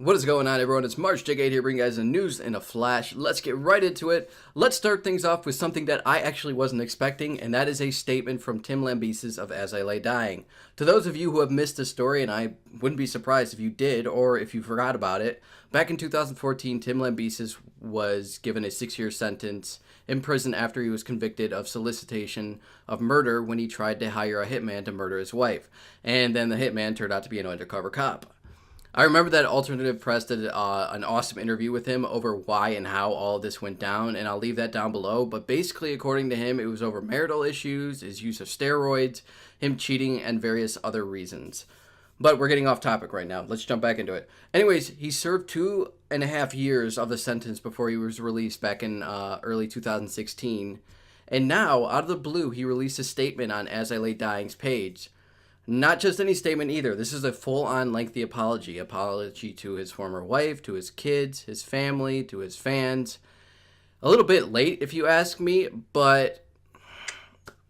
What is going on, everyone? It's March J8 here, bringing you guys the news in a flash. Let's get right into it. Let's start things off with something that I actually wasn't expecting, and that is a statement from Tim Lambesis of As I Lay Dying. To those of you who have missed this story, and I wouldn't be surprised if you did or if you forgot about it, back in 2014, Tim Lambesis was given a 6-year sentence in prison after he was convicted of solicitation of murder when he tried to hire a hitman to murder his wife. And then the hitman turned out to be an undercover cop. I remember that Alternative Press did an awesome interview with him over why and how all of this went down, and I'll leave that down below. But basically, according to him, it was over marital issues, his use of steroids, him cheating, and various other reasons. But we're getting off topic right now. Let's jump back into it. Anyways, he served 2.5 years of the sentence before he was released back in early 2016. And now, out of the blue, he released a statement on As I Lay Dying's page. Not just any statement either. This is a full-on lengthy apology. Apology to his former wife, to his kids, his family, to his fans. A little bit late, if you ask me, but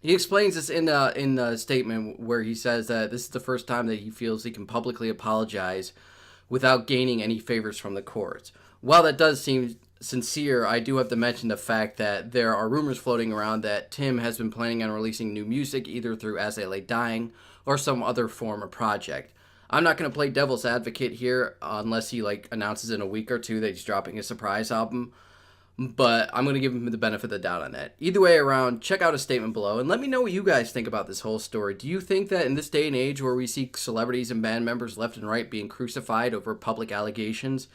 he explains this in the statement where he says that this is the first time that he feels he can publicly apologize without gaining any favors from the courts. While that does seem sincere, I do have to mention the fact that there are rumors floating around that Tim has been planning on releasing new music either through As I Lay Dying or some other form or project. I'm not going to play devil's advocate here unless he announces in a week or two that he's dropping a surprise album, but I'm going to give him the benefit of the doubt on that. Either way around, check out his statement below and let me know what you guys think about this whole story. Do you think that in this day and age where we see celebrities and band members left and right being crucified over public allegations,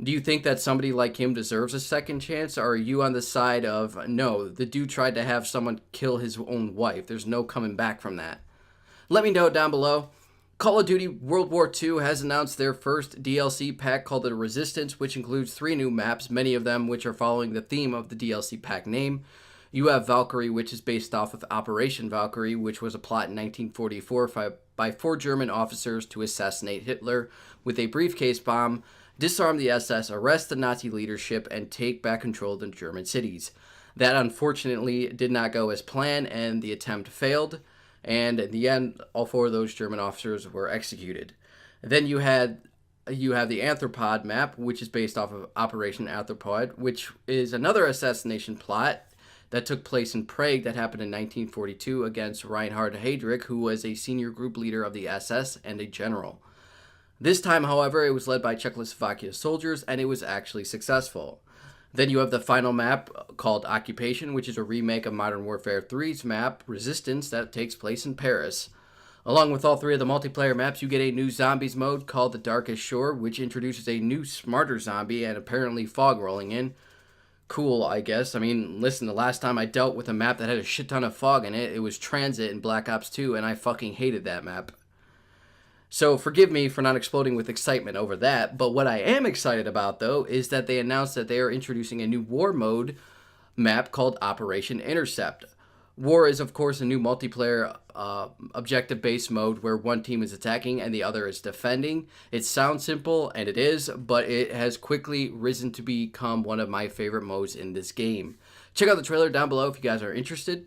do you think that somebody like him deserves a second chance, or are you on the side of, no, the dude tried to have someone kill his own wife, there's no coming back from that? Let me know down below. Call of Duty World War II has announced their first DLC pack called the Resistance, which includes 3 new maps, many of them which are following the theme of the DLC pack name. You have Valkyrie, which is based off of Operation Valkyrie, which was a plot in 1944 by 4 German officers to assassinate Hitler with a briefcase bomb, disarm the SS, arrest the Nazi leadership, and take back control of the German cities. That unfortunately did not go as planned, and the attempt failed. And in the end, all 4 of those German officers were executed. Then you have the Anthropod map, which is based off of Operation Anthropod, which is another assassination plot that took place in Prague that happened in 1942 against Reinhard Heydrich, who was a senior group leader of the SS and a general. This time, however, it was led by Czechoslovakia soldiers, and it was actually successful. Then you have the final map called Occupation, which is a remake of Modern Warfare 3's map, Resistance, that takes place in Paris. Along with all 3 of the multiplayer maps, you get a new zombies mode called The Darkest Shore, which introduces a new, smarter zombie and apparently fog rolling in. Cool, I guess. I mean, listen, the last time I dealt with a map that had a shit ton of fog in it, it was Transit in Black Ops 2, and I fucking hated that map. So forgive me for not exploding with excitement over that, but what I am excited about, though, is that they announced that they are introducing a new war mode map called Operation Intercept. War is, of course, a new multiplayer objective-based mode where one team is attacking and the other is defending. It sounds simple, and it is, but it has quickly risen to become one of my favorite modes in this game. Check out the trailer down below if you guys are interested.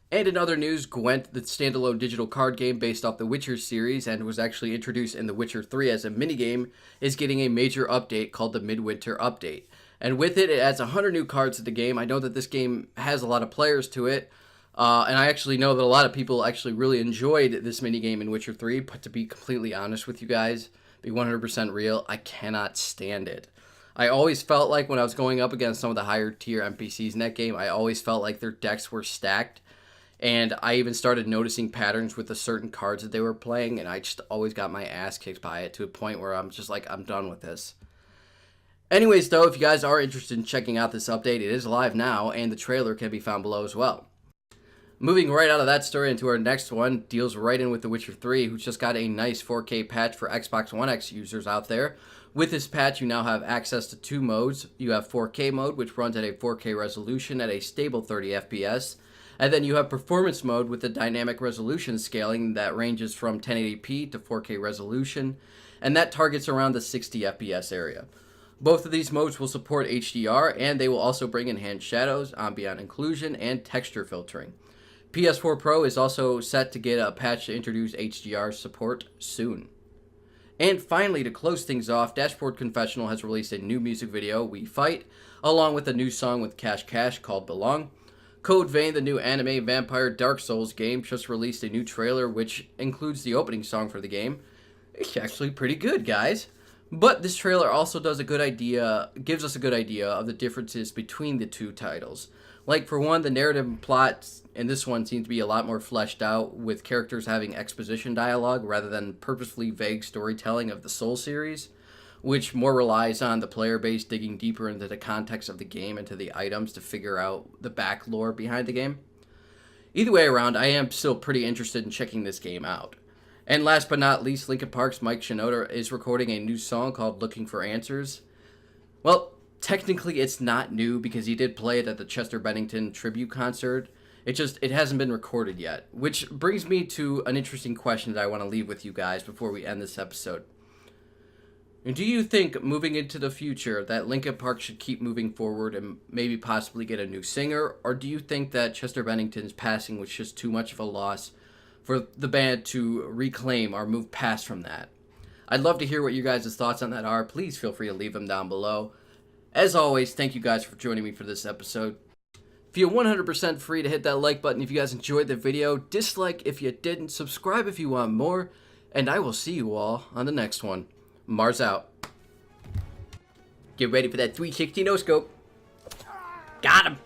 And in other news, Gwent, the standalone digital card game based off the Witcher series and was actually introduced in The Witcher 3 as a minigame, is getting a major update called the Midwinter update. And with it, it adds 100 new cards to the game. I know that this game has a lot of players to it, and I actually know that a lot of people actually really enjoyed this minigame in Witcher 3, but to be completely honest with you guys, be 100% real, I cannot stand it. I always felt like when I was going up against some of the higher tier NPCs in that game, I always felt like their decks were stacked. And I even started noticing patterns with the certain cards that they were playing, and I just always got my ass kicked by it to a point where I'm just like, I'm done with this. Anyways, though, if you guys are interested in checking out this update, it is live now, and the trailer can be found below as well. Moving right out of that story into our next one, deals right in with The Witcher 3, who just got a nice 4K patch for Xbox One X users out there. With this patch, you now have access to 2 modes. You have 4K mode, which runs at a 4K resolution at a stable 30 FPS. And then you have performance mode with the dynamic resolution scaling that ranges from 1080p to 4K resolution, and that targets around the 60 FPS area. Both of these modes will support HDR, and they will also bring enhanced shadows, ambient occlusion, and texture filtering. PS4 Pro is also set to get a patch to introduce HDR support soon. And finally, to close things off, Dashboard Confessional has released a new music video, We Fight, along with a new song with Cash Cash called Belong. Code Vein, the new anime vampire Dark Souls game, just released a new trailer which includes the opening song for the game. It's actually pretty good, guys. But this trailer also gives us a good idea of the differences between the two titles. Like, for one, the narrative and plot in this one seem to be a lot more fleshed out, with characters having exposition dialogue rather than purposefully vague storytelling of the Soul series, which more relies on the player base digging deeper into the context of the game and to the items to figure out the back lore behind the game. Either way around, I am still pretty interested in checking this game out. And last but not least, Linkin Park's Mike Shinoda is recording a new song called Looking for Answers. Well, technically it's not new because he did play it at the Chester Bennington tribute concert. It hasn't been recorded yet, which brings me to an interesting question that I want to leave with you guys before we end this episode. Do you think, moving into the future, that Linkin Park should keep moving forward and maybe possibly get a new singer? Or do you think that Chester Bennington's passing was just too much of a loss for the band to reclaim or move past from that? I'd love to hear what you guys' thoughts on that are. Please feel free to leave them down below. As always, thank you guys for joining me for this episode. Feel 100% free to hit that like button if you guys enjoyed the video, dislike if you didn't, subscribe if you want more, and I will see you all on the next one. Mars out. Get ready for that 360 no-scope. Got him.